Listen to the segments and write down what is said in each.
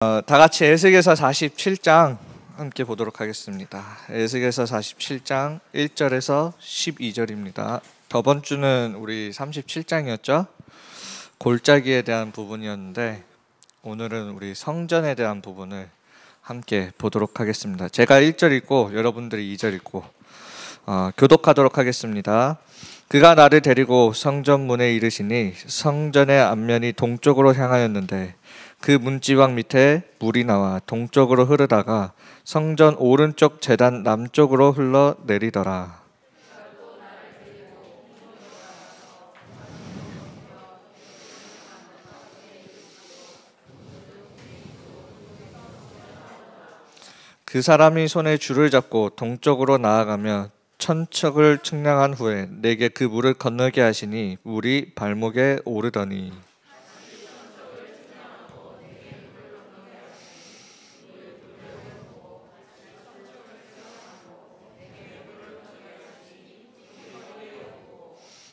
다 같이 에스겔서 47장 함께 보도록 하겠습니다. 에스겔서 47장 1절에서 12절입니다. 저번 주는 우리 37장이었죠? 골짜기에 대한 부분이었는데 오늘은 우리 성전에 대한 부분을 함께 보도록 하겠습니다. 제가 1절 읽고 여러분들이 2절 읽고 교독하도록 하겠습니다. 그가 나를 데리고 성전 문에 이르시니 성전의 앞면이 동쪽으로 향하였는데 그 문지방 밑에 물이 나와 동쪽으로 흐르다가 성전 오른쪽 제단 남쪽으로 흘러 내리더라. 그 사람이 손에 줄을 잡고 동쪽으로 나아가며 천척을 측량한 후에 내게 그 물을 건너게 하시니 물이 발목에 오르더니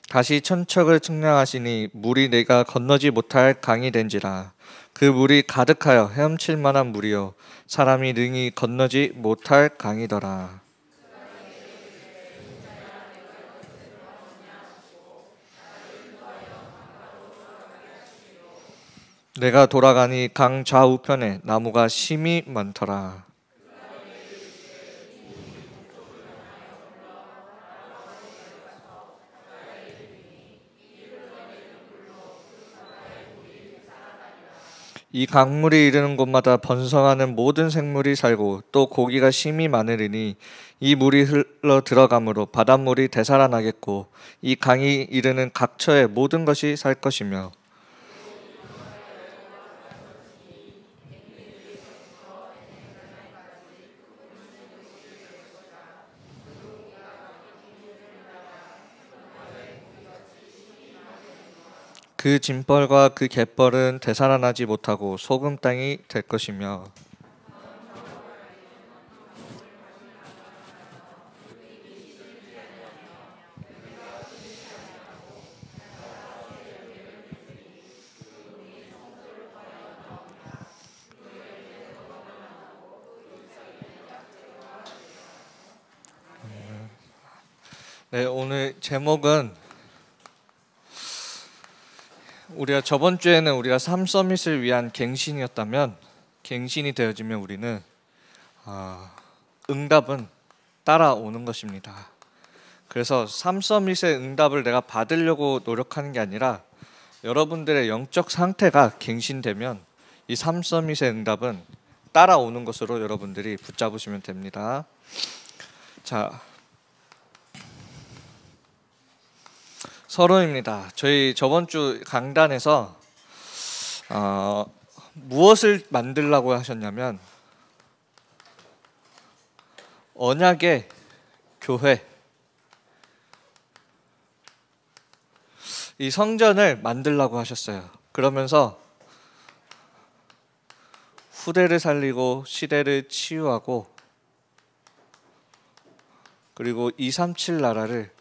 다시 천척을 측량하시니 물이 내가 건너지 못할 강이 된지라. 그 물이 가득하여 헤엄칠 만한 물이요 사람이 능히 건너지 못할 강이더라. 내가 돌아가니 강 좌우편에 나무가 심이 많더라. 이 강물이 이르는 곳마다 번성하는 모든 생물이 살고 또 고기가 심이 많으리니 이 물이 흘러 들어가므로 바닷물이 되살아나겠고 이 강이 이르는 각처에 모든 것이 살 것이며 그 짐벌과 그 갯벌은 되살아나지 못하고 소금 땅이 될 것이며 네, 오늘 제목은 우리가 저번 주에는 우리가 삶 서밋을 위한 갱신이었다면 갱신이 되어지면 우리는 응답은 따라오는 것입니다. 그래서 삶 서밋의 응답을 내가 받으려고 노력하는 게 아니라 여러분들의 영적 상태가 갱신되면 이 삶 서밋의 응답은 따라오는 것으로 여러분들이 붙잡으시면 됩니다. 자, 서론입니다. 저희 저번 주 강단에서 무엇을 만들라고 하셨냐면 언약의 교회, 이 성전을 만들라고 하셨어요. 그러면서 후대를 살리고 시대를 치유하고 그리고 237 나라를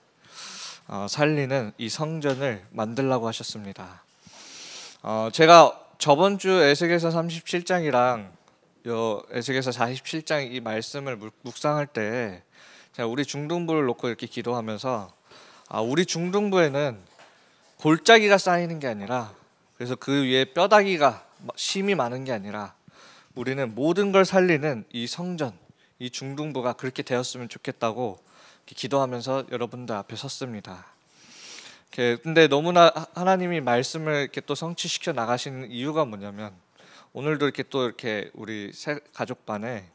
살리는 이 성전을 만들라고 하셨습니다. 제가 저번 주 에스겔서 37장이랑 에스겔서 47장 이 말씀을 묵상할 때 제가 우리 중등부를 놓고 이렇게 기도하면서 우리 중등부에는 골짜기가 쌓이는 게 아니라 그래서 그 위에 뼈다귀가 심이 많은 게 아니라 우리는 모든 걸 살리는 이 성전, 이 중등부가 그렇게 되었으면 좋겠다고 기도하면서 여러분들 앞에 섰습니다. 근데 너무나 하나님이 말씀을 이렇게 또 성취시켜 나가시는 이유가 뭐냐면 오늘도 이렇게 또 이렇게 우리 새 가족반에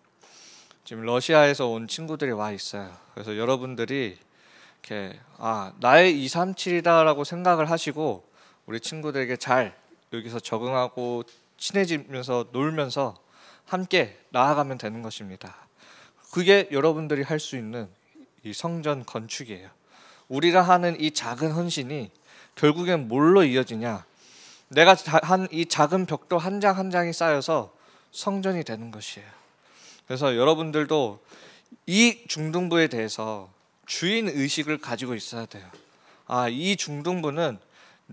지금 러시아에서 온 친구들이 와 있어요. 그래서 여러분들이 이렇게 나의 237이다라고 생각을 하시고 우리 친구들에게 잘 여기서 적응하고 친해지면서 놀면서 함께 나아가면 되는 것입니다. 그게 여러분들이 할 수 있는 이 성전 건축이에요. 우리가 하는 이 작은 헌신이 결국엔 뭘로 이어지냐? 내가 한 이 작은 벽돌 한 장 한 장이 쌓여서 성전이 되는 것이에요. 그래서 여러분들도 이 중등부에 대해서 주인 의식을 가지고 있어야 돼요. 이 중등부는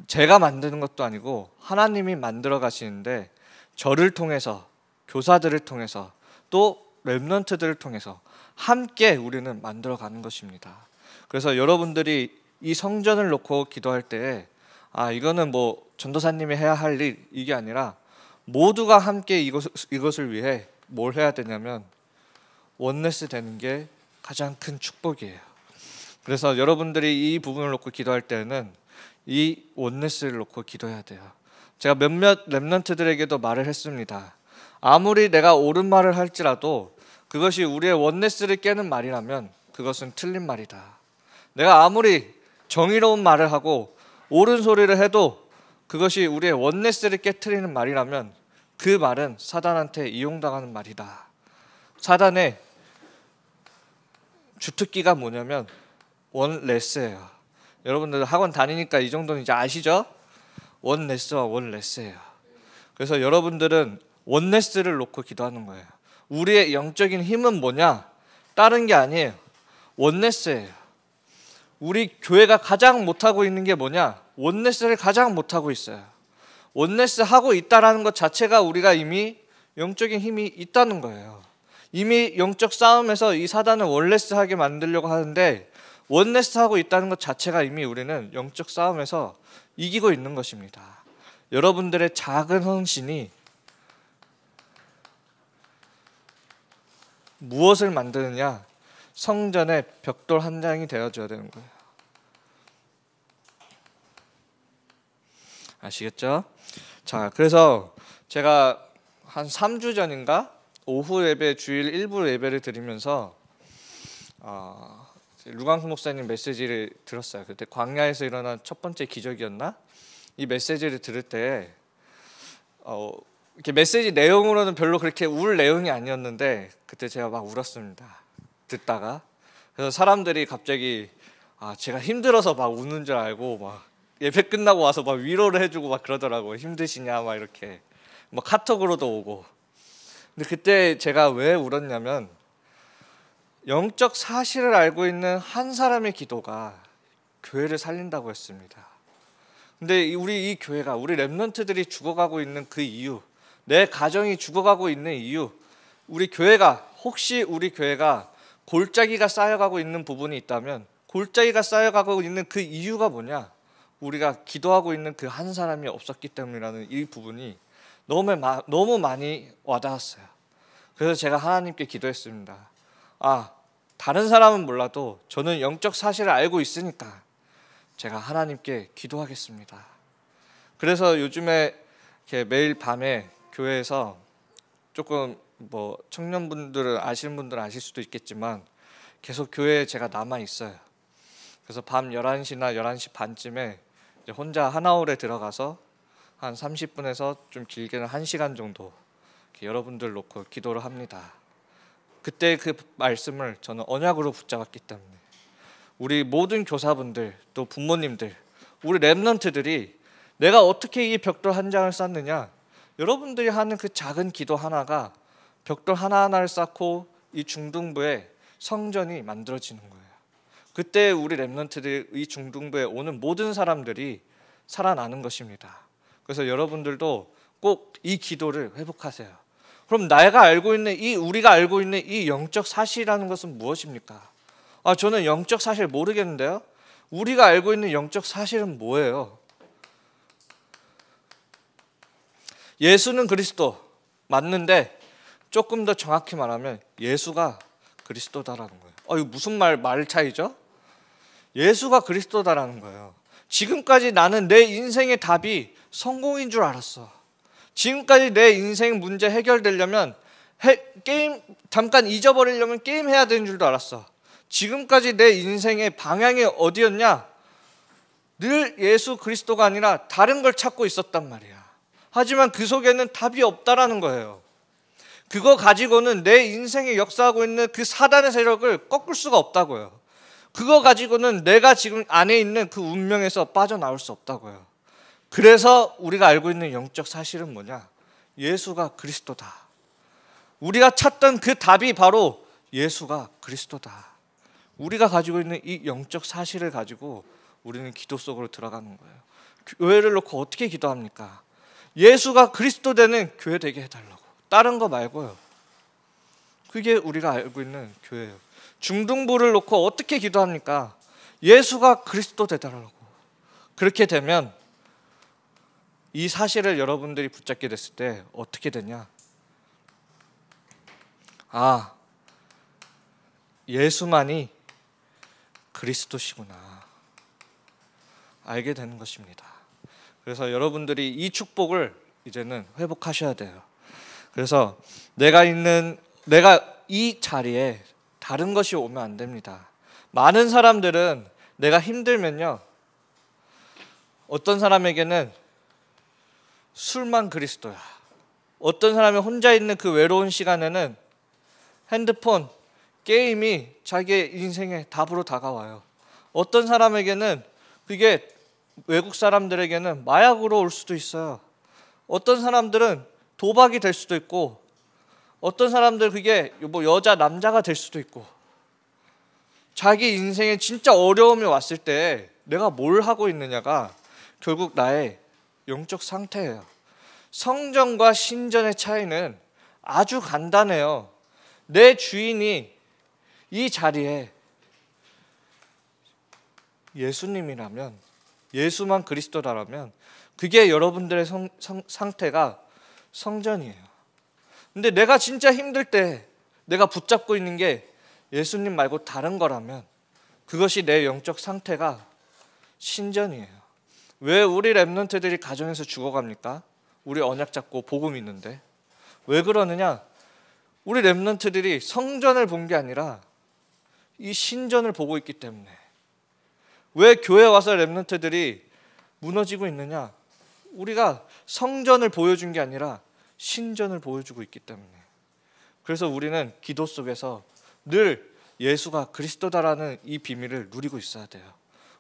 제가 만드는 것도 아니고 하나님이 만들어 가시는데 저를 통해서 교사들을 통해서 또 렘넌트들을 통해서 함께 우리는 만들어가는 것입니다. 그래서 여러분들이 이 성전을 놓고 기도할 때에 이거는 뭐 전도사님이 해야 할 일, 이게 아니라 모두가 함께 이것을 위해 뭘 해야 되냐면 원네스 되는 게 가장 큰 축복이에요. 그래서 여러분들이 이 부분을 놓고 기도할 때는 이 원네스를 놓고 기도해야 돼요. 제가 몇몇 렘넌트들에게도 말을 했습니다. 아무리 내가 옳은 말을 할지라도 그것이 우리의 원네스를 깨는 말이라면 그것은 틀린 말이다. 내가 아무리 정의로운 말을 하고 옳은 소리를 해도 그것이 우리의 원네스를 깨트리는 말이라면 그 말은 사단한테 이용당하는 말이다. 사단의 주특기가 뭐냐면 원레스예요. 여러분들 학원 다니니까 이 정도는 이제 아시죠? 원레스와 원레스예요. 그래서 여러분들은 원네스를 놓고 기도하는 거예요. 우리의 영적인 힘은 뭐냐? 다른 게 아니에요. 원네스예요. 우리 교회가 가장 못하고 있는 게 뭐냐? 원네스를 가장 못하고 있어요. 원네스 하고 있다라는 것 자체가 우리가 이미 영적인 힘이 있다는 거예요. 이미 영적 싸움에서 이 사단을 원네스하게 만들려고 하는데 원네스 하고 있다는 것 자체가 이미 우리는 영적 싸움에서 이기고 있는 것입니다. 여러분들의 작은 헌신이 무엇을 만드느냐? 성전의 벽돌 한 장이 되어줘야 되는 거예요. 아시겠죠? 자, 그래서 제가 한 3주 전인가 오후 예배, 주일 일부 예배를 드리면서 루강수 목사님 메시지를 들었어요. 그때 광야에서 일어난 첫 번째 기적이었나? 이 메시지를 들을 때 이렇게 메시지 내용으로는 별로 그렇게 울 내용이 아니었는데 그때 제가 막 울었습니다. 듣다가. 그래서 사람들이 갑자기 제가 힘들어서 막 우는 줄 알고 막 예배 끝나고 와서 막 위로를 해주고 막 그러더라고요. 힘드시냐 막 이렇게 막 카톡으로도 오고. 근데 그때 제가 왜 울었냐면 영적 사실을 알고 있는 한 사람의 기도가 교회를 살린다고 했습니다. 근데 우리 이 교회가, 우리 렘넌트들이 죽어가고 있는 그 이유, 내 가정이 죽어가고 있는 이유, 혹시 우리 교회가 골짜기가 쌓여가고 있는 부분이 있다면 골짜기가 쌓여가고 있는 그 이유가 뭐냐? 우리가 기도하고 있는 그 한 사람이 없었기 때문이라는 이 부분이 너무 많이 와닿았어요. 그래서 제가 하나님께 기도했습니다. 다른 사람은 몰라도 저는 영적 사실을 알고 있으니까 제가 하나님께 기도하겠습니다. 그래서 요즘에 이렇게 매일 밤에 교회에서 조금 뭐 청년분들은 아시는 분들은 아실 수도 있겠지만 계속 교회에 제가 남아 있어요. 그래서 밤 11시나 11시 반쯤에 이제 혼자 하나홀에 들어가서 한 30분에서 좀 길게는 1시간 정도 여러분들 놓고 기도를 합니다. 그때 그 말씀을 저는 언약으로 붙잡았기 때문에 우리 모든 교사분들 또 부모님들 우리 렘넌트들이 내가 어떻게 이 벽돌 한 장을 쌓느냐, 여러분들이 하는 그 작은 기도 하나가 벽돌 하나하나를 쌓고 이 중등부에 성전이 만들어지는 거예요. 그때 우리 렘넌트들, 이 중등부에 오는 모든 사람들이 살아나는 것입니다. 그래서 여러분들도 꼭 이 기도를 회복하세요. 그럼 우리가 알고 있는 이 영적 사실이라는 것은 무엇입니까? 저는 영적 사실 모르겠는데요. 우리가 알고 있는 영적 사실은 뭐예요? 예수는 그리스도 맞는데 조금 더 정확히 말하면 예수가 그리스도다라는 거예요. 이거 무슨 말 차이죠? 예수가 그리스도다라는 거예요. 지금까지 나는 내 인생의 답이 성공인 줄 알았어. 지금까지 내 인생 문제 해결되려면 게임 잠깐 잊어버리려면 게임 해야 되는 줄도 알았어. 지금까지 내 인생의 방향이 어디였냐? 늘 예수 그리스도가 아니라 다른 걸 찾고 있었단 말이야. 하지만 그 속에는 답이 없다라는 거예요. 그거 가지고는 내 인생에 역사하고 있는 그 사단의 세력을 꺾을 수가 없다고요. 그거 가지고는 내가 지금 안에 있는 그 운명에서 빠져나올 수 없다고요. 그래서 우리가 알고 있는 영적 사실은 뭐냐? 예수가 그리스도다. 우리가 찾던 그 답이 바로 예수가 그리스도다. 우리가 가지고 있는 이 영적 사실을 가지고 우리는 기도 속으로 들어가는 거예요. 교회를 놓고 어떻게 기도합니까? 예수가 그리스도 되는 교회 되게 해달라고. 다른 거 말고요. 그게 우리가 알고 있는 교회예요. 중등부를 놓고 어떻게 기도합니까? 예수가 그리스도 되달라고. 그렇게 되면 이 사실을 여러분들이 붙잡게 됐을 때 어떻게 되냐? 아, 예수만이 그리스도시구나 알게 되는 것입니다. 그래서 여러분들이 이 축복을 이제는 회복하셔야 돼요. 그래서 내가 이 자리에 다른 것이 오면 안 됩니다. 많은 사람들은 내가 힘들면요, 어떤 사람에게는 술만 그리스도야. 어떤 사람이 혼자 있는 그 외로운 시간에는 핸드폰, 게임이 자기의 인생의 답으로 다가와요. 어떤 사람에게는 그게 외국 사람들에게는 마약으로 올 수도 있어요. 어떤 사람들은 도박이 될 수도 있고, 어떤 사람들 그게 뭐 여자 남자가 될 수도 있고, 자기 인생에 진짜 어려움이 왔을 때 내가 뭘 하고 있느냐가 결국 나의 영적 상태예요. 성전과 신전의 차이는 아주 간단해요. 내 주인이 이 자리에 예수님이라면, 예수만 그리스도라면 그게 여러분들의 상태가 성전이에요. 근데 내가 진짜 힘들 때 내가 붙잡고 있는 게 예수님 말고 다른 거라면 그것이 내 영적 상태가 신전이에요. 왜 우리 랩런트들이 가정에서 죽어갑니까? 우리 언약 잡고 복음 있는데. 왜 그러느냐? 우리 랩런트들이 성전을 본 게 아니라 이 신전을 보고 있기 때문에. 왜 교회 와서 랩런트들이 무너지고 있느냐? 우리가 성전을 보여준 게 아니라 신전을 보여주고 있기 때문에. 그래서 우리는 기도 속에서 늘 예수가 그리스도다라는 이 비밀을 누리고 있어야 돼요.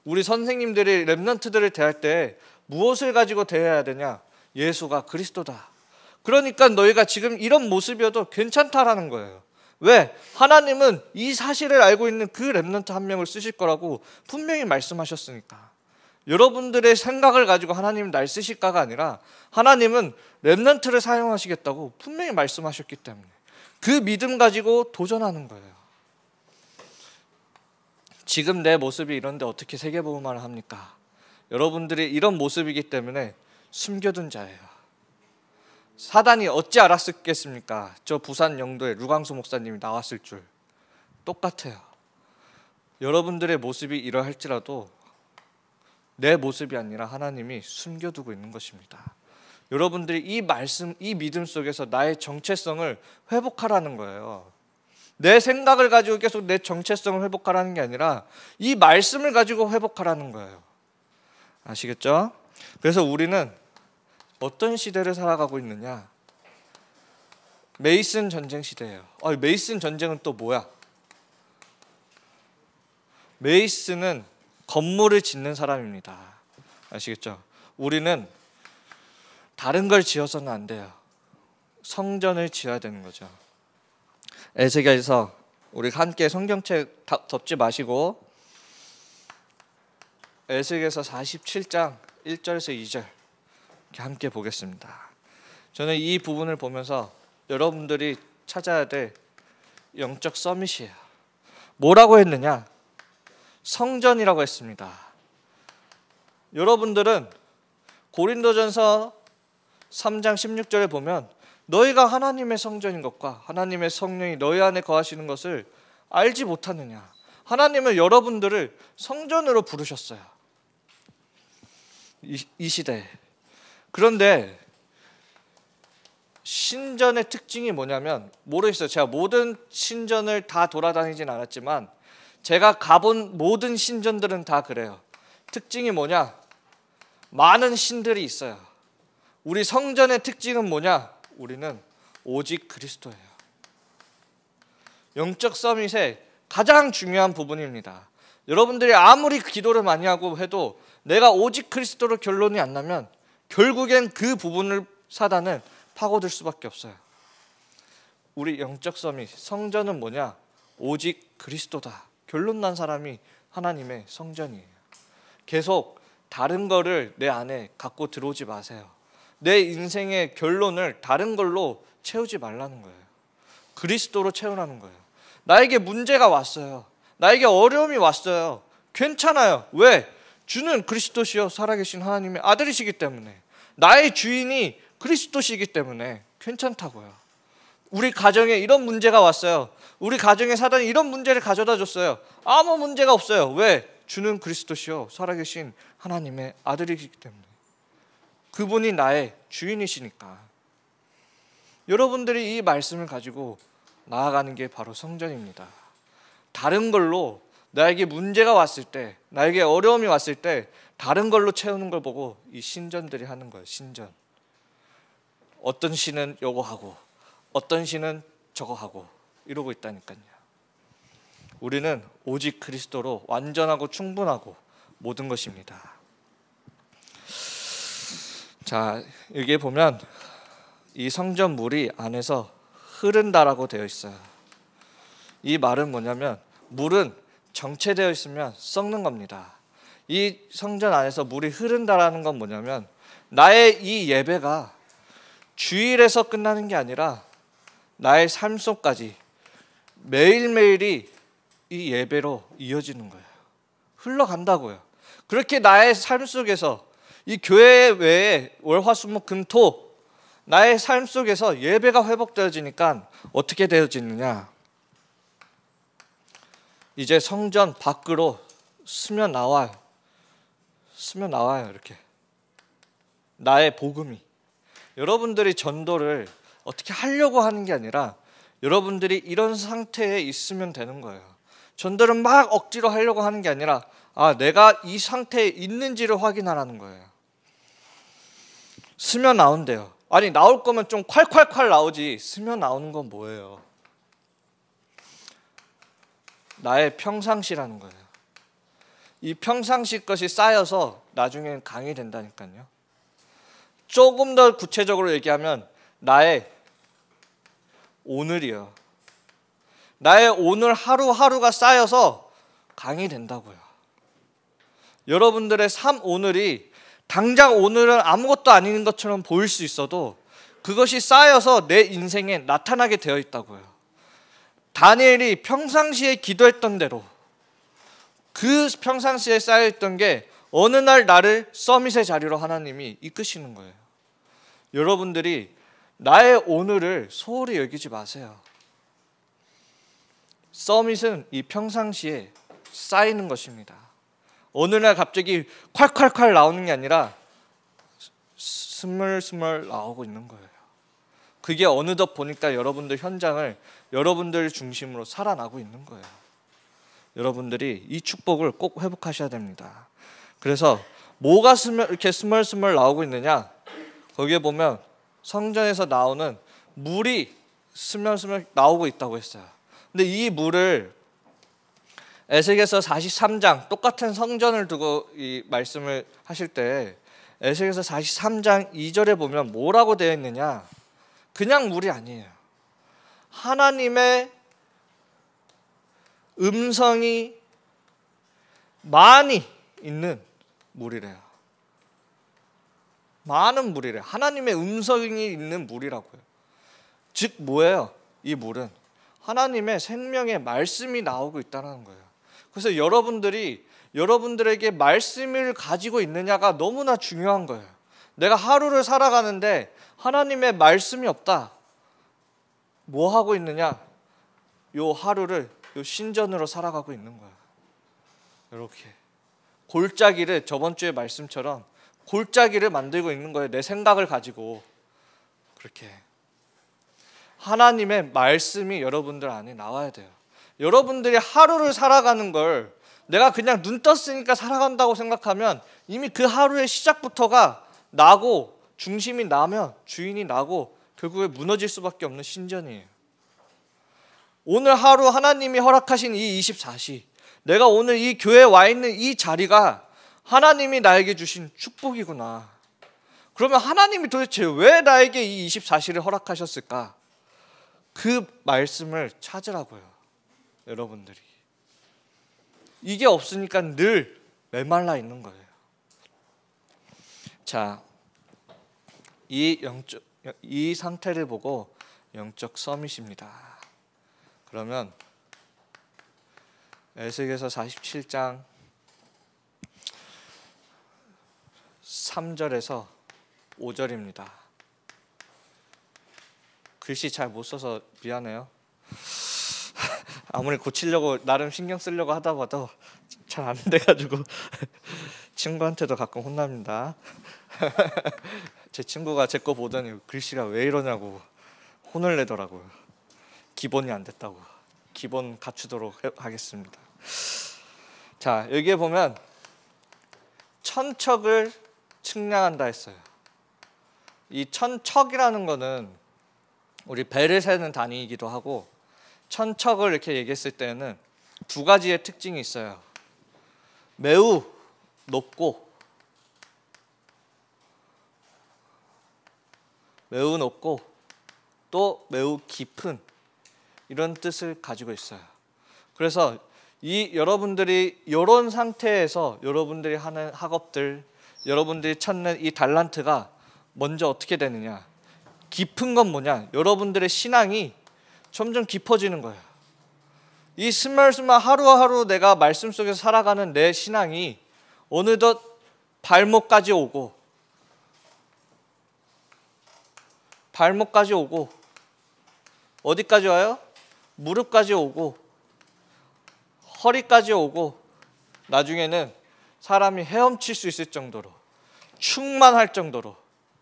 우리 선생님들이 랩런트들을 대할 때 무엇을 가지고 대해야 되냐? 예수가 그리스도다. 그러니까 너희가 지금 이런 모습이어도 괜찮다라는 거예요. 왜? 하나님은 이 사실을 알고 있는 그 랩런트 한 명을 쓰실 거라고 분명히 말씀하셨으니까. 여러분들의 생각을 가지고 하나님은 날 쓰실까가 아니라 하나님은 랩런트를 사용하시겠다고 분명히 말씀하셨기 때문에 그 믿음 가지고 도전하는 거예요. 지금 내 모습이 이런데 어떻게 세계복음화를 합니까? 여러분들이 이런 모습이기 때문에 숨겨둔 자예요. 사단이 어찌 알았겠습니까? 저 부산 영도에 루광수 목사님이 나왔을 줄. 똑같아요. 여러분들의 모습이 이러할지라도 내 모습이 아니라 하나님이 숨겨두고 있는 것입니다. 여러분들이 이 말씀, 이 믿음 속에서 나의 정체성을 회복하라는 거예요. 내 생각을 가지고 계속 내 정체성을 회복하라는 게 아니라 이 말씀을 가지고 회복하라는 거예요. 아시겠죠? 그래서 우리는 어떤 시대를 살아가고 있느냐? 메이슨 전쟁 시대예요. 메이슨 전쟁은 또 뭐야? 메이슨은 건물을 짓는 사람입니다. 아시겠죠? 우리는 다른 걸 지어서는 안 돼요. 성전을 지어야 되는 거죠. 에스겔서 우리 함께 성경책 덮지 마시고 에스겔서 47장 1절에서 2절 함께 보겠습니다. 저는 이 부분을 보면서 여러분들이 찾아야 될 영적 서밋이에요. 뭐라고 했느냐? 성전이라고 했습니다. 여러분들은 고린도전서 3장 16절에 보면 너희가 하나님의 성전인 것과 하나님의 성령이 너희 안에 거하시는 것을 알지 못하느냐. 하나님은 여러분들을 성전으로 부르셨어요. 이 시대에. 그런데 신전의 특징이 뭐냐면, 모르겠어요. 제가 모든 신전을 다 돌아다니진 않았지만 제가 가본 모든 신전들은 다 그래요. 특징이 뭐냐? 많은 신들이 있어요. 우리 성전의 특징은 뭐냐? 우리는 오직 그리스도예요. 영적 서밋의 가장 중요한 부분입니다. 여러분들이 아무리 기도를 많이 하고 해도 내가 오직 그리스도로 결론이 안 나면 결국엔 그 부분을 사단은 파고들 수밖에 없어요. 우리 영적 서밋, 성전은 뭐냐? 오직 그리스도다. 결론 난 사람이 하나님의 성전이에요. 계속 다른 거를 내 안에 갖고 들어오지 마세요. 내 인생의 결론을 다른 걸로 채우지 말라는 거예요. 그리스도로 채우라는 거예요. 나에게 문제가 왔어요. 나에게 어려움이 왔어요. 괜찮아요. 왜? 주는 그리스도시요 살아계신 하나님의 아들이시기 때문에, 나의 주인이 그리스도시기 때문에 괜찮다고요. 우리 가정에 이런 문제가 왔어요. 우리 가정에 사단이 이런 문제를 가져다 줬어요. 아무 문제가 없어요. 왜? 주는 그리스도시요 살아계신 하나님의 아들이기 때문에. 그분이 나의 주인이시니까. 여러분들이 이 말씀을 가지고 나아가는 게 바로 성전입니다. 다른 걸로, 나에게 문제가 왔을 때, 나에게 어려움이 왔을 때 다른 걸로 채우는 걸 보고 이 신전들이 하는 거예요. 신전. 어떤 신은 요거 하고 어떤 신은 저거 하고 이러고 있다니까요. 우리는 오직 그리스도로 완전하고 충분하고 모든 것입니다. 자, 여기에 보면 이 성전 물이 안에서 흐른다라고 되어 있어요. 이 말은 뭐냐면 물은 정체되어 있으면 썩는 겁니다. 이 성전 안에서 물이 흐른다라는 건 뭐냐면 나의 이 예배가 주일에서 끝나는 게 아니라 나의 삶 속까지 매일매일이 이 예배로 이어지는 거예요. 흘러간다고요. 그렇게 나의 삶 속에서 이 교회 외에 월화수목금토 나의 삶 속에서 예배가 회복되어지니까 어떻게 되어지느냐? 이제 성전 밖으로 스며 나와요. 스며 나와요. 이렇게 나의 복음이. 여러분들이 전도를 어떻게 하려고 하는 게 아니라 여러분들이 이런 상태에 있으면 되는 거예요. 전도를 막 억지로 하려고 하는 게 아니라 내가 이 상태에 있는지를 확인하라는 거예요. 스며 나온대요. 아니, 나올 거면 좀 콸콸콸 나오지. 스며 나오는 건 뭐예요? 나의 평상시라는 거예요. 이 평상시 것이 쌓여서 나중에는 강이 된다니까요. 조금 더 구체적으로 얘기하면 나의 오늘이요. 나의 오늘 하루하루가 쌓여서 강이 된다고요. 여러분들의 삶 오늘이 당장 오늘은 아무것도 아닌 것처럼 보일 수 있어도 그것이 쌓여서 내 인생에 나타나게 되어 있다고요. 다니엘이 평상시에 기도했던 대로 그 평상시에 쌓여있던 게 어느 날 나를 서밋의 자리로 하나님이 이끄시는 거예요. 여러분들이 나의 오늘을 소홀히 여기지 마세요. 서밋은 이 평상시에 쌓이는 것입니다. 어느 날 갑자기 콸콸콸 나오는 게 아니라 스멀스멀 나오고 있는 거예요. 그게 어느덧 보니까 여러분들 현장을 여러분들 중심으로 살아나고 있는 거예요. 여러분들이 이 축복을 꼭 회복하셔야 됩니다. 그래서 뭐가 이렇게 스멀스멀 나오고 있느냐? 거기에 보면 성전에서 나오는 물이 스멀스멀 나오고 있다고 했어요. 근데 이 물을 에스겔서 43장 똑같은 성전을 두고 이 말씀을 하실 때 에스겔서 43장 2절에 보면 뭐라고 되어 있느냐? 그냥 물이 아니에요. 하나님의 음성이 많이 있는 물이래요. 많은 물이래요. 하나님의 음성이 있는 물이라고요. 즉 뭐예요? 이 물은 하나님의 생명의 말씀이 나오고 있다는 거예요. 그래서 여러분들에게 말씀을 가지고 있느냐가 너무나 중요한 거예요. 내가 하루를 살아가는데 하나님의 말씀이 없다. 뭐 하고 있느냐? 요 하루를 요 신전으로 살아가고 있는 거야. 이렇게 골짜기를 저번 주의 말씀처럼 골짜기를 만들고 있는 거예요. 내 생각을 가지고. 그렇게 하나님의 말씀이 여러분들 안에 나와야 돼요. 여러분들이 하루를 살아가는 걸 내가 그냥 눈 떴으니까 살아간다고 생각하면 이미 그 하루의 시작부터가 나고 중심이 나면 주인이 나고 결국에 무너질 수밖에 없는 신전이에요. 오늘 하루 하나님이 허락하신 이 24시, 내가 오늘 이 교회에 와 있는 이 자리가 하나님이 나에게 주신 축복이구나. 그러면 하나님이 도대체 왜 나에게 이 24시를 허락하셨을까? 그 말씀을 찾으라고요. 여러분들이. 이게 없으니까 늘 메말라 있는 거예요. 자, 이 상태를 보고 영적 서밋입니다. 그러면 에스겔서 47장 3절에서 5절입니다. 글씨 잘 못 써서 미안해요. 아무리 고치려고 나름 신경 쓰려고 하다 봐도 잘 안 돼가지고 친구한테도 가끔 혼납니다. 제 친구가 제 거 보더니 글씨가 왜 이러냐고 혼을 내더라고요. 기본이 안 됐다고. 기본 갖추도록 하겠습니다. 자, 여기에 보면 천척을 측량한다 했어요. 이 천척이라는 거는 우리 배를 세는 단위이기도 하고, 천척을 이렇게 얘기했을 때는 두 가지의 특징이 있어요. 매우 높고 또 매우 깊은 이런 뜻을 가지고 있어요. 그래서 여러분들이 이런 상태에서 여러분들이 하는 학업들, 여러분들이 찾는 이 달란트가 먼저 어떻게 되느냐, 깊은 건 뭐냐, 여러분들의 신앙이 점점 깊어지는 거예요. 이 스멀스멀 하루하루 내가 말씀 속에서 살아가는 내 신앙이 어느덧 발목까지 오고 어디까지 와요? 무릎까지 오고 허리까지 오고 나중에는 사람이 헤엄칠 수 있을 정도로, 충만할 정도로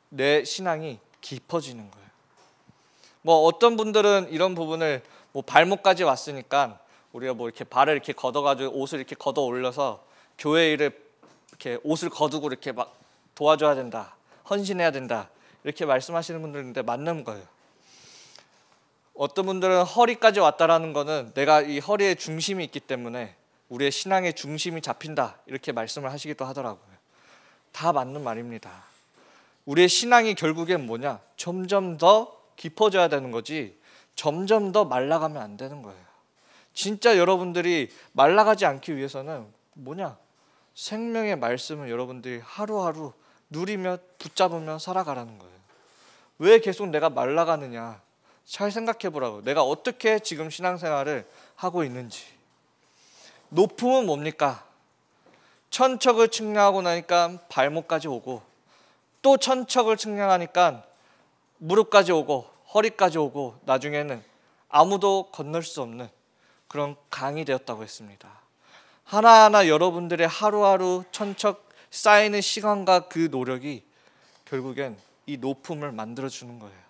내 신앙이 깊어지는 거예요. 뭐 어떤 분들은 이런 부분을 뭐 발목까지 왔으니까 우리가 뭐 이렇게 발을 이렇게 걷어가지고 옷을 이렇게 걷어 올려서 교회 일을 이렇게 옷을 거두고 이렇게 막 도와줘야 된다, 헌신해야 된다, 이렇게 말씀하시는 분들인데 맞는 거예요. 어떤 분들은 허리까지 왔다라는 거는 내가 이 허리에 중심이 있기 때문에 우리의 신앙의 중심이 잡힌다, 이렇게 말씀을 하시기도 하더라고요. 다 맞는 말입니다. 우리의 신앙이 결국엔 뭐냐, 점점 더 깊어져야 되는 거지 점점 더 말라가면 안 되는 거예요. 진짜 여러분들이 말라가지 않기 위해서는 뭐냐, 생명의 말씀을 여러분들이 하루하루 누리며 붙잡으며 살아가라는 거예요. 왜 계속 내가 말라가느냐, 잘 생각해 보라고. 내가 어떻게 지금 신앙생활을 하고 있는지. 높음은 뭡니까? 천척을 측량하고 나니까 발목까지 오고, 또 천척을 측량하니까 무릎까지 오고 허리까지 오고, 나중에는 아무도 건널 수 없는 그런 강이 되었다고 했습니다. 하나하나 여러분들의 하루하루 천척 쌓이는 시간과 그 노력이 결국엔 이 높음을 만들어주는 거예요.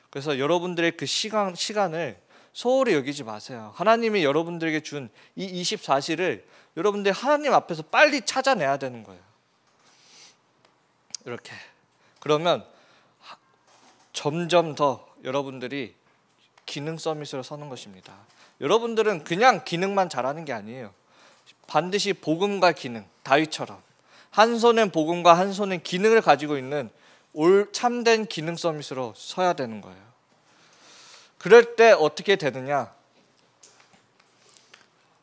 그래서 여러분들의 그 시간을 소홀히 여기지 마세요. 하나님이 여러분들에게 준 이 24시를 여러분들이 하나님 앞에서 빨리 찾아내야 되는 거예요. 이렇게. 그러면 점점 더 여러분들이 기능 서밋으로 서는 것입니다. 여러분들은 그냥 기능만 잘하는 게 아니에요. 반드시 복음과 기능, 다윗처럼 한 손엔 복음과 한 손엔 기능을 가지고 있는 참된 기능 서밋으로 서야 되는 거예요. 그럴 때 어떻게 되느냐,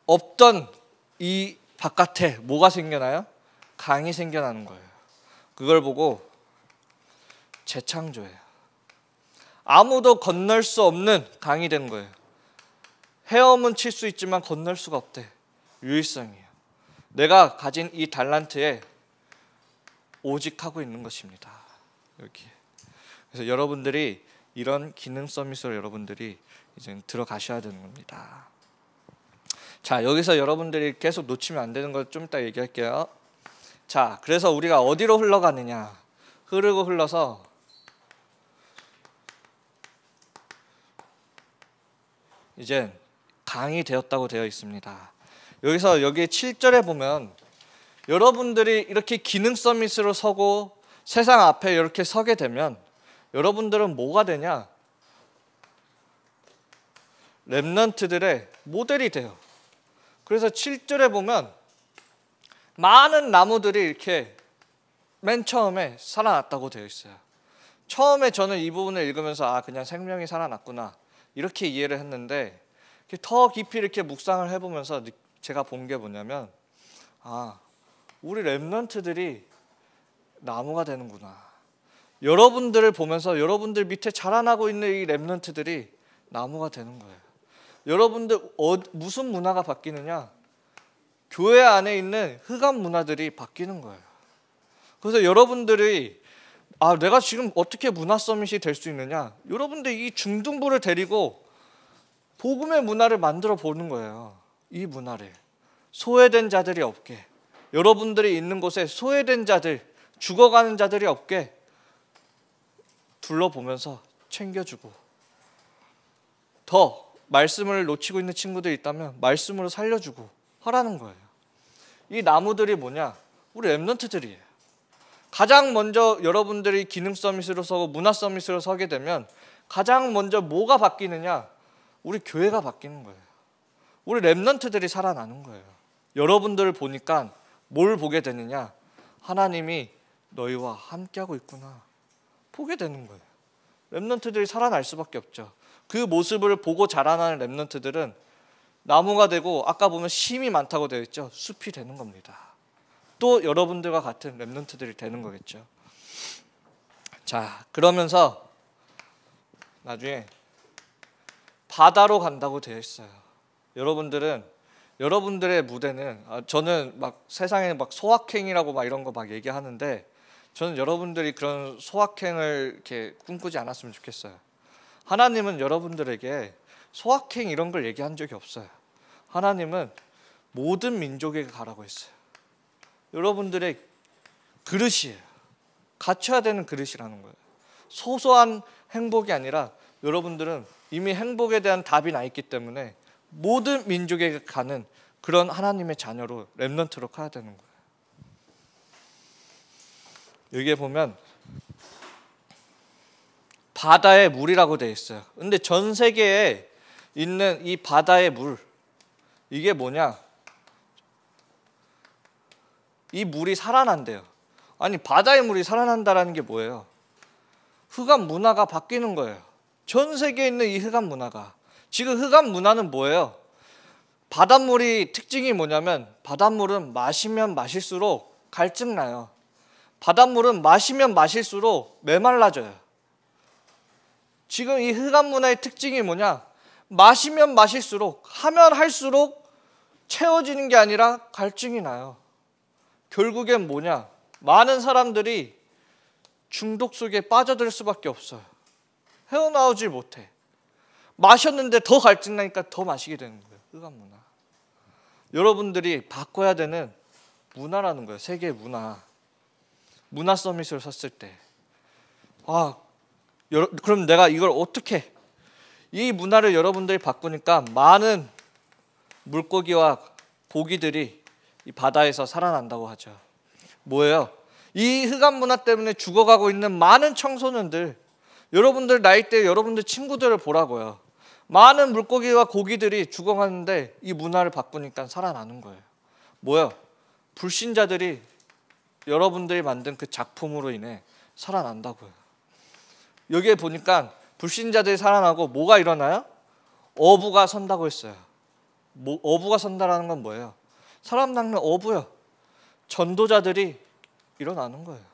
없던 이 바깥에 뭐가 생겨나요? 강이 생겨나는 거예요. 그걸 보고 재창조예요. 아무도 건널 수 없는 강이 되는 거예요. 헤엄은 칠 수 있지만 건널 수가 없대. 유일성이에요. 내가 가진 이 달란트에 오직 하고 있는 것입니다. 여기. 그래서 여러분들이 이런 기능 서밋으로 여러분들이 이제 들어가셔야 되는 겁니다. 자, 여기서 여러분들이 계속 놓치면 안 되는 걸 좀 이따 얘기할게요. 자, 그래서 우리가 어디로 흘러가느냐? 흐르고 흘러서 이제 강이 되었다고 되어 있습니다. 여기서 여기 7절에 보면 여러분들이 이렇게 기능 서밋으로 서고 세상 앞에 이렇게 서게 되면 여러분들은 뭐가 되냐? 렘넌트들의 모델이 돼요. 그래서 7절에 보면 많은 나무들이 이렇게 맨 처음에 살아났다고 되어 있어요. 처음에 저는 이 부분을 읽으면서 그냥 생명이 살아났구나 이렇게 이해를 했는데, 더 깊이 이렇게 묵상을 해보면서 제가 본 게 뭐냐면 우리 렘넌트들이 나무가 되는구나. 여러분들을 보면서 여러분들 밑에 자라나고 있는 이 렘넌트들이 나무가 되는 거예요. 여러분들 무슨 문화가 바뀌느냐? 교회 안에 있는 흑암 문화들이 바뀌는 거예요. 그래서 여러분들이 내가 지금 어떻게 문화 서밋이 될 수 있느냐? 여러분들 이 중등부를 데리고 복음의 문화를 만들어 보는 거예요. 이 문화를 소외된 자들이 없게, 여러분들이 있는 곳에 소외된 자들, 죽어가는 자들이 없게 둘러보면서 챙겨주고, 더 말씀을 놓치고 있는 친구들이 있다면 말씀으로 살려주고 하라는 거예요. 이 나무들이 뭐냐? 우리 렘넌트들이에요. 가장 먼저 여러분들이 기능 서밋으로 서고 문화 서밋으로 서게 되면 가장 먼저 뭐가 바뀌느냐? 우리 교회가 바뀌는 거예요. 우리 렘넌트들이 살아나는 거예요. 여러분들을 보니까 뭘 보게 되느냐? 하나님이 너희와 함께하고 있구나 보게 되는 거예요. 렘넌트들이 살아날 수밖에 없죠. 그 모습을 보고 자라나는 렘넌트들은 나무가 되고, 아까 보면 심이 많다고 되어 있죠. 숲이 되는 겁니다. 또 여러분들과 같은 렘넌트들이 되는 거겠죠. 자, 그러면서 나중에 바다로 간다고 되어 있어요. 여러분들은, 여러분들의 무대는, 저는 막 세상에 막 소확행이라고 막 이런 거 막 얘기하는데, 저는 여러분들이 그런 소확행을 이렇게 꿈꾸지 않았으면 좋겠어요. 하나님은 여러분들에게 소확행 이런 걸 얘기한 적이 없어요. 하나님은 모든 민족에게 가라고 했어요. 여러분들의 그릇이에요. 갖춰야 되는 그릇이라는 거예요. 소소한 행복이 아니라 여러분들은 이미 행복에 대한 답이 나 있기 때문에 모든 민족에게 가는 그런 하나님의 자녀로, 렘넌트로 가야 되는 거예요. 여기에 보면 바다의 물이라고 되어 있어요. 근데 전 세계에 있는 이 바다의 물, 이게 뭐냐? 이 물이 살아난대요. 아니, 바다의 물이 살아난다라는 게 뭐예요? 흑암 문화가 바뀌는 거예요. 전 세계에 있는 이 흑암 문화가. 지금 흑암 문화는 뭐예요? 바닷물이 특징이 뭐냐면, 바닷물은 마시면 마실수록 갈증나요. 바닷물은 마시면 마실수록 메말라져요. 지금 이 흑암 문화의 특징이 뭐냐? 마시면 마실수록, 하면 할수록 채워지는 게 아니라 갈증이 나요. 결국엔 뭐냐? 많은 사람들이 중독 속에 빠져들 수밖에 없어요. 헤어나오질 못해. 마셨는데 더 갈증나니까 더 마시게 되는 거예요. 흑암 문화. 여러분들이 바꿔야 되는 문화라는 거예요. 세계의 문화. 문화 서밋을 섰을 때, 그럼 내가 이걸 어떻게, 이 문화를 여러분들이 바꾸니까 많은 물고기와 고기들이 이 바다에서 살아난다고 하죠. 뭐예요? 이 흑암 문화 때문에 죽어가고 있는 많은 청소년들, 여러분들 나이대 여러분들 친구들을 보라고요. 많은 물고기와 고기들이 죽어가는데 이 문화를 바꾸니까 살아나는 거예요. 뭐예요? 불신자들이 여러분들이 만든 그 작품으로 인해 살아난다고요. 여기에 보니까 불신자들이 살아나고 뭐가 일어나요? 어부가 선다고 했어요. 어부가 선다라는 건 뭐예요? 사람 낚는 어부요. 전도자들이 일어나는 거예요.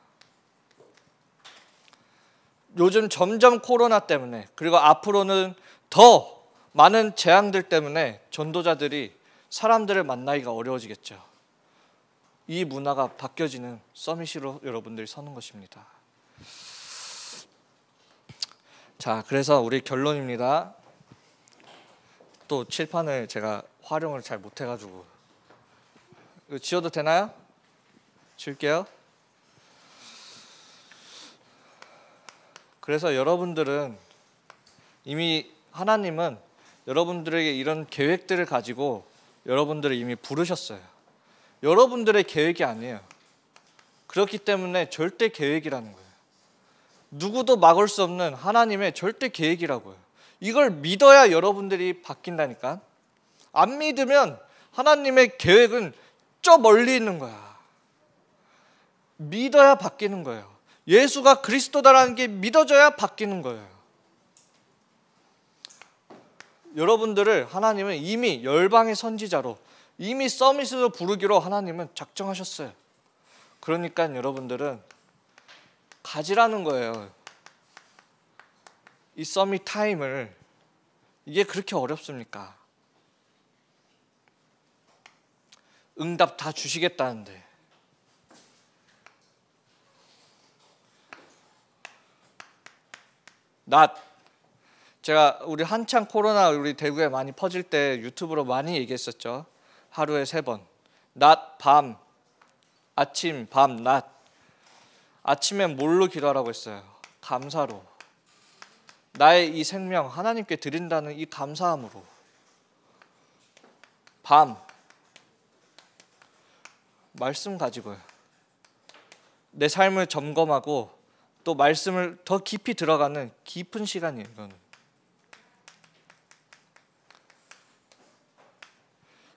요즘 점점 코로나 때문에, 그리고 앞으로는 더 많은 재앙들 때문에 전도자들이 사람들을 만나기가 어려워지겠죠. 이 문화가 바뀌어지는 서밋으로 여러분들이 서는 것입니다. 자, 그래서 우리 결론입니다. 또 칠판을 제가 활용을 잘 못해가지고, 이거 지워도 되나요? 지울게요. 그래서 여러분들은 이미, 하나님은 여러분들에게 이런 계획들을 가지고 여러분들을 이미 부르셨어요. 여러분들의 계획이 아니에요. 그렇기 때문에 절대 계획이라는 거예요. 누구도 막을 수 없는 하나님의 절대 계획이라고요. 이걸 믿어야 여러분들이 바뀐다니까. 안 믿으면 하나님의 계획은 저 멀리 있는 거야. 믿어야 바뀌는 거예요. 예수가 그리스도다라는 게 믿어져야 바뀌는 거예요. 여러분들을 하나님은 이미 열방의 선지자로, 이미 서밋으로 부르기로 하나님은 작정하셨어요. 그러니까 여러분들은 가지라는 거예요. 이 서밋 타임을. 이게 그렇게 어렵습니까? 응답 다 주시겠다는데. 제가 우리 한창 코로나 우리 대구에 많이 퍼질 때 유튜브로 많이 얘기했었죠. 하루에 3번. 낮, 밤, 아침, 밤, 낮. 아침엔 뭘로 기도하라고 했어요? 감사로. 나의 이 생명 하나님께 드린다는 이 감사함으로. 밤, 말씀 가지고요. 내 삶을 점검하고 또 말씀을 더 깊이 들어가는 깊은 시간이에요. 이거는.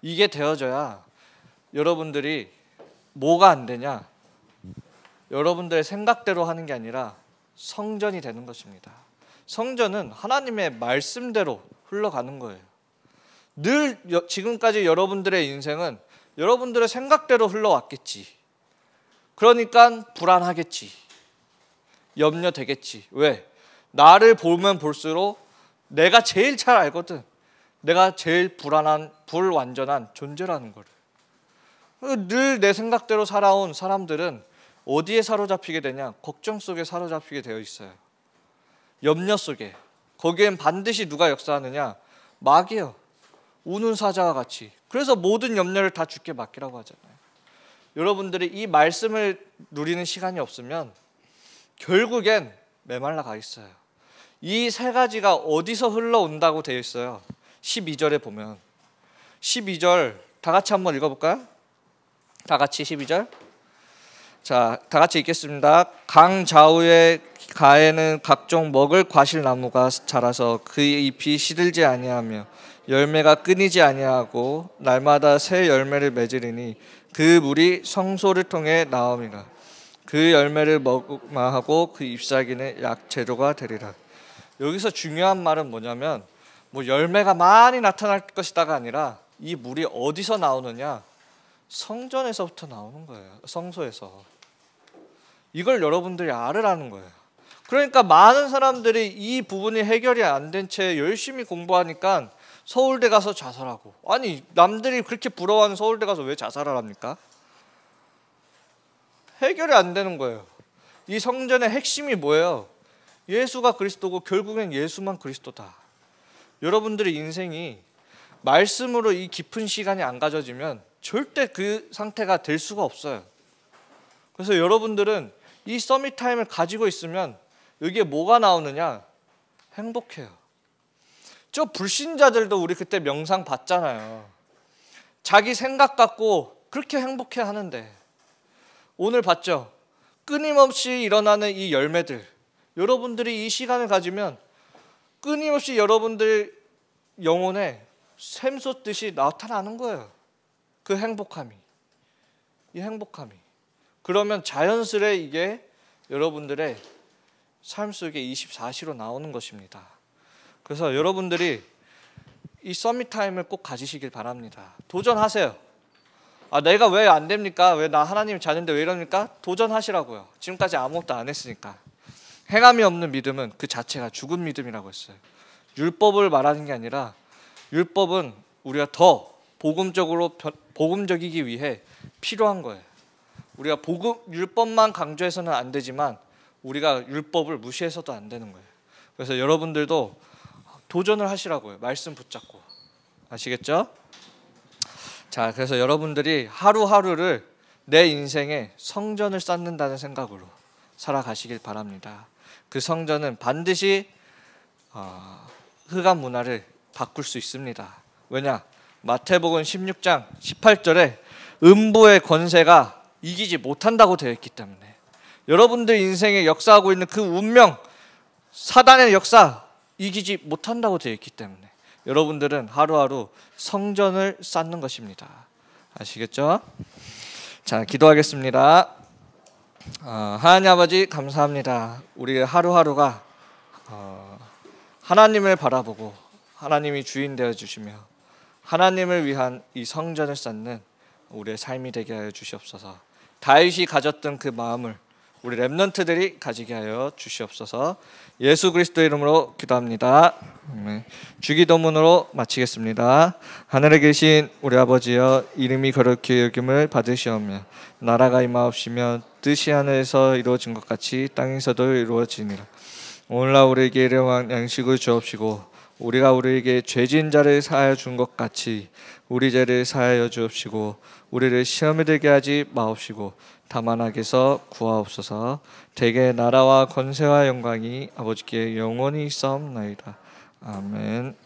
이게 되어져야 여러분들이 뭐가 안 되냐? 여러분들의 생각대로 하는 게 아니라 성전이 되는 것입니다. 성전은 하나님의 말씀대로 흘러가는 거예요. 늘 지금까지 여러분들의 인생은 여러분들의 생각대로 흘러왔겠지. 그러니까 불안하겠지. 염려되겠지. 왜? 나를 보면 볼수록 내가 제일 잘 알거든. 내가 제일 불안한, 불완전한 존재라는 거를. 늘 내 생각대로 살아온 사람들은 어디에 사로잡히게 되냐? 걱정 속에 사로잡히게 되어 있어요. 염려 속에. 거기엔 반드시 누가 역사하느냐? 마귀예요. 우는 사자와 같이. 그래서 모든 염려를 다 주께 맡기라고 하잖아요. 여러분들이 이 말씀을 누리는 시간이 없으면 결국엔 메말라 가 있어요. 이 3가지가 어디서 흘러온다고 되어 있어요? 12절에 보면. 12절 다 같이 한번 읽어볼까요? 다 같이 12절. 자, 다 같이 읽겠습니다. 강 좌우의 가에는 각종 먹을 과실나무가 자라서 그의 잎이 시들지 아니하며 열매가 끊이지 아니하고 날마다 새 열매를 맺으리니 그 물이 성소를 통해 나옴이라. 그 열매를 먹마하고 그 잎사귀는 약재료가 되리라. 여기서 중요한 말은 뭐냐면 뭐 열매가 많이 나타날 것이다가 아니라 이 물이 어디서 나오느냐? 성전에서부터 나오는 거예요. 성소에서. 이걸 여러분들이 알으라는 거예요. 그러니까 많은 사람들이 이 부분이 해결이 안 된 채 열심히 공부하니까 서울대 가서 자살하고. 아니, 남들이 그렇게 부러워하는 서울대 가서 왜 자살을 합니까? 해결이 안 되는 거예요. 이 성전의 핵심이 뭐예요? 예수가 그리스도고 결국엔 예수만 그리스도다. 여러분들의 인생이 말씀으로 이 깊은 시간이 안 가져지면 절대 그 상태가 될 수가 없어요. 그래서 여러분들은 이 서밋 타임을 가지고 있으면 여기에 뭐가 나오느냐? 행복해요. 저 불신자들도 우리 그때 명상 봤잖아요. 자기 생각 갖고 그렇게 행복해 하는데 오늘 봤죠? 끊임없이 일어나는 이 열매들. 여러분들이 이 시간을 가지면 끊임없이 여러분들 영혼에 샘솟듯이 나타나는 거예요. 그 행복함이. 이 행복함이. 그러면 자연스레 이게 여러분들의 삶 속에 24시로 나오는 것입니다. 그래서 여러분들이 이 서밋 타임을 꼭 가지시길 바랍니다. 도전하세요. 아, 내가 왜 안 됩니까? 왜 나 하나님 자녀인데 왜 이럽니까? 도전하시라고요. 지금까지 아무것도 안 했으니까. 행함이 없는 믿음은 그 자체가 죽은 믿음이라고 했어요. 율법을 말하는 게 아니라 율법은 우리가 더 복음적이기 위해 필요한 거예요. 우리가 율법만 강조해서는 안 되지만 우리가 율법을 무시해서도 안 되는 거예요. 그래서 여러분들도 도전을 하시라고요. 말씀 붙잡고. 아시겠죠? 자, 그래서 여러분들이 하루하루를 내 인생에 성전을 쌓는다는 생각으로 살아가시길 바랍니다. 그 성전은 반드시 흑암 문화를 바꿀 수 있습니다. 왜냐? 마태복음 16장 18절에 음부의 권세가 이기지 못한다고 되어 있기 때문에 여러분들 인생에 역사하고 있는 그 운명, 사단의 역사 이기지 못한다고 되어 있기 때문에 여러분들은 하루하루 성전을 쌓는 것입니다. 아시겠죠? 자, 기도하겠습니다. 하나님 아버지 감사합니다. 우리 하루하루가 하나님을 바라보고 하나님이 주인 되어 주시며 하나님을 위한 이 성전을 쌓는 우리의 삶이 되게 하여 주시옵소서. 다윗이 가졌던 그 마음을 우리 렘넌트들이 가지게 하여 주시옵소서. 예수 그리스도의 이름으로 기도합니다. 주기도문으로 마치겠습니다. 하늘에 계신 우리 아버지여, 이름이 거룩히 여김을 받으시오며 나라가 임하옵시며 뜻이 하늘에서 이루어진 것 같이 땅에서도 이루어지니라. 오늘날 우리에게 일용할 양식을 주옵시고 우리가 우리에게 죄진 자를 사하여 준 것 같이 우리 죄를 사하여 주옵시고 우리를 시험에 들게 하지 마옵시고 다만 악에서 구하옵소서. 대개 나라와 권세와 영광이 아버지께 영원히 있사옵나이다. 아멘.